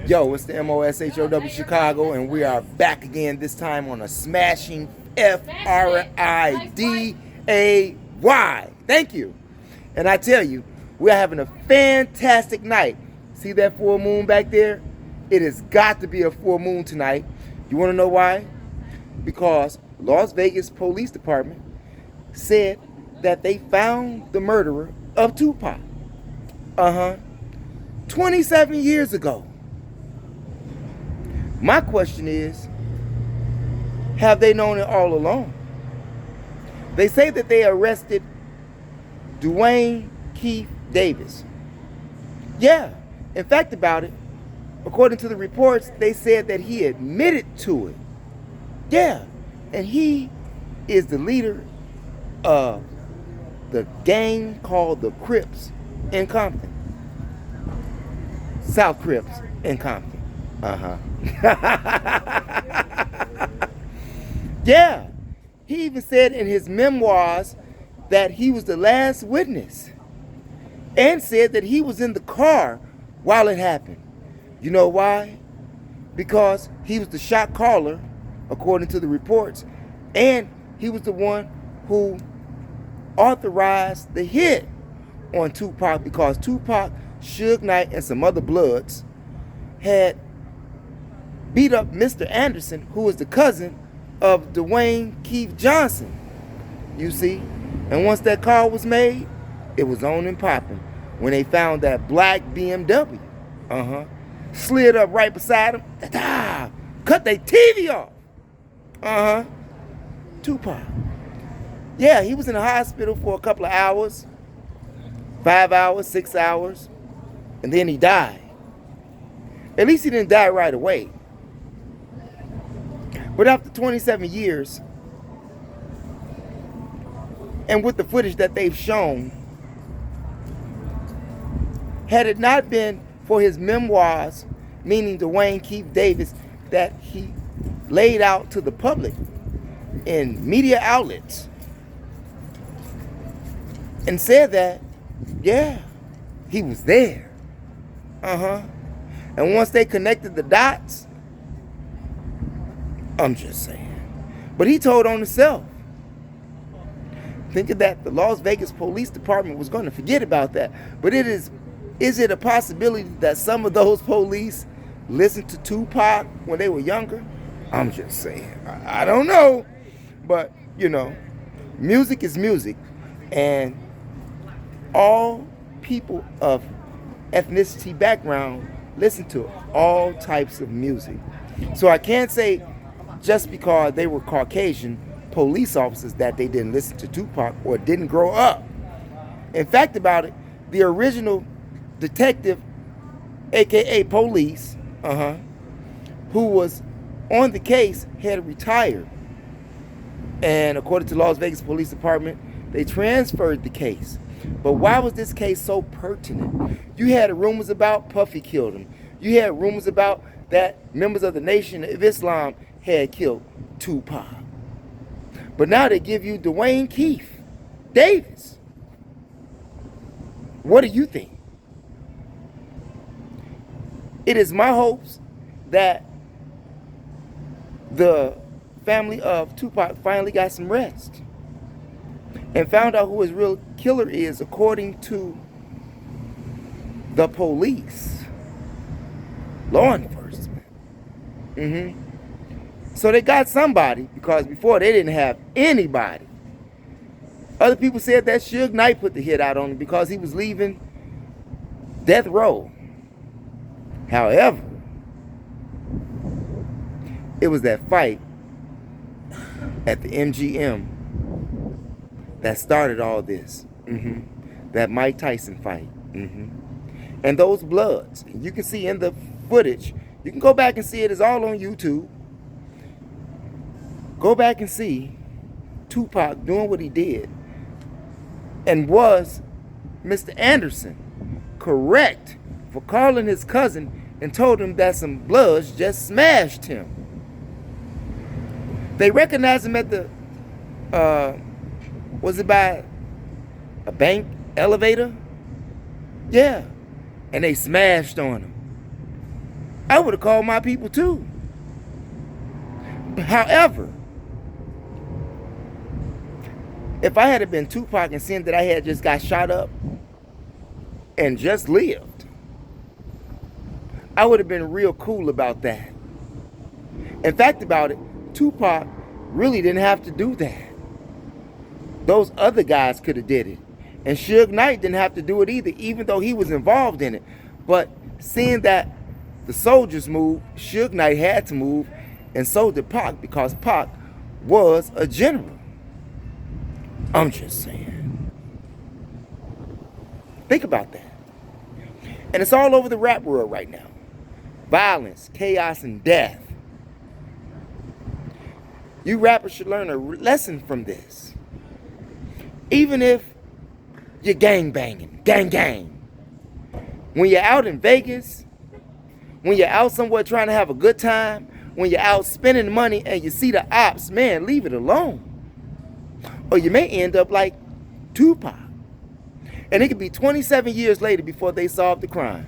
Yo, it's the MOSHOW Chicago, and we are back again, this time on a smashing FRIDAY. Thank you. And I tell you, we're having a fantastic night. See that full moon back there? It has got to be a full moon tonight. You want to know why? Because Las Vegas Police Department said that they found the murderer of Tupac. 27 years ago. My question is, have they known it all along? They say that they arrested Dwayne Keith Davis. Yeah, in fact about it, according to the reports, they said that he admitted to it. Yeah, and he is the leader of the gang called the Crips in Compton. South Crips in Compton. Yeah, he even said in his memoirs that he was the last witness and said that he was in the car while it happened. You know why? Because he was the shot caller, according to the reports, and he was the one who authorized the hit on Tupac, because Tupac, Suge Knight, and some other Bloods had beat up Mr. Anderson, who was the cousin of Dwayne Keith Johnson. You see? And once that call was made, it was on and popping when they found that black BMW. Slid up right beside him. Cut their TV off. Tupac. Yeah, he was in the hospital for a couple of hours. 5 hours, 6 hours. And then he died. At least he didn't die right away. But after 27 years, and with the footage that they've shown, had it not been for his memoirs, meaning Dwayne Keith Davis, that he laid out to the public in media outlets and said that, yeah, he was there. And once they connected the dots, I'm just saying. But he told on himself. Thinking that the Las Vegas Police Department was going to forget about that. But is it a possibility that some of those police listened to Tupac when they were younger? I'm just saying. I don't know. But, you know, music is music. And all people of ethnicity background listen to all types of music. So I can't say just because they were Caucasian police officers that they didn't listen to Tupac or didn't grow up. In fact about it, the original detective, aka police, who was on the case, had retired. And according to Las Vegas Police Department, they transferred the case. But why was this case so pertinent? You had rumors about Puffy killed him. You had rumors about that members of the Nation of Islam had killed Tupac. But now they give you Dwayne Keith Davis. What do you think? It is my hopes that the family of Tupac finally got some rest and found out who his real killer is, according to the police, law enforcement. So they got somebody, because before they didn't have anybody. Other people said that Suge Knight put the hit out on him because he was leaving death row. However, it was that fight at the MGM that started all this. That Mike Tyson fight. And those Bloods. You can see in the footage. You can go back and see it. It's all on YouTube. Go back and see Tupac doing what he did. And was Mr. Anderson correct for calling his cousin and told him that some Bloods just smashed him? They recognized him at the, was it by a bank elevator? Yeah. And they smashed on him. I would have called my people too. However, if I had been Tupac and seen that I had just got shot up and just lived, I would have been real cool about that. In fact about it, Tupac really didn't have to do that. Those other guys could have did it. And Suge Knight didn't have to do it either, even though he was involved in it. But seeing that the soldiers moved, Suge Knight had to move, and so did Pac, because Pac was a general. I'm just saying. Think about that. And it's all over the rap world right now. Violence, chaos, and death. You rappers should learn a lesson from this. Even if you're gang banging, gang. When you're out in Vegas, when you're out somewhere trying to have a good time, when you're out spending money and you see the ops, man, leave it alone. Or you may end up like Tupac. And it could be 27 years later before they solve the crime.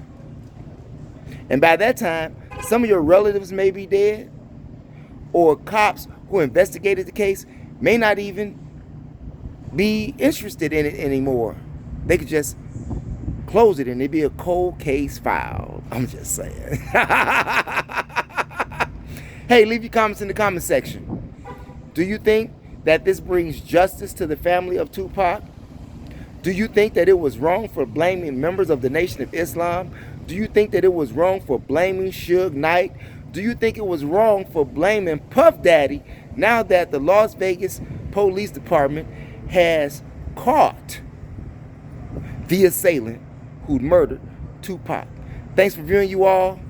And by that time, some of your relatives may be dead, or cops who investigated the case may not even be interested in it anymore. They could just close it and it'd be a cold case filed. I'm just saying. Hey, leave your comments in the comment section. Do you think that this brings justice to the family of Tupac? Do you think that it was wrong for blaming members of the Nation of Islam? Do you think that it was wrong for blaming Suge Knight? Do you think it was wrong for blaming Puff Daddy now that the Las Vegas Police Department has caught the assailant who murdered Tupac? Thanks for viewing, you all.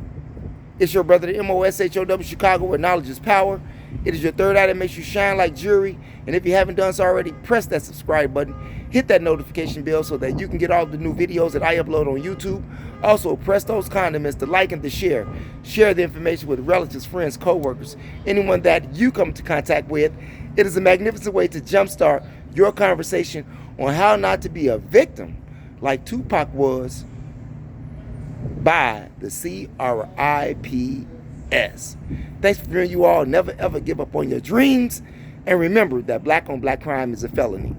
It's your brother, the THEMOSHOW Chicago, where knowledge is power. It is your third eye that makes you shine like jewelry. And if you haven't done so already, press that subscribe button. Hit that notification bell so that you can get all the new videos that I upload on YouTube. Also, press those condiments to like and to share. Share the information with relatives, friends, co-workers, anyone that you come into contact with. It is a magnificent way to jumpstart your conversation on how not to be a victim like Tupac was by the CRIPS. Thanks for viewing, you all. Never ever give up on your dreams. And remember that black on black crime is a felony.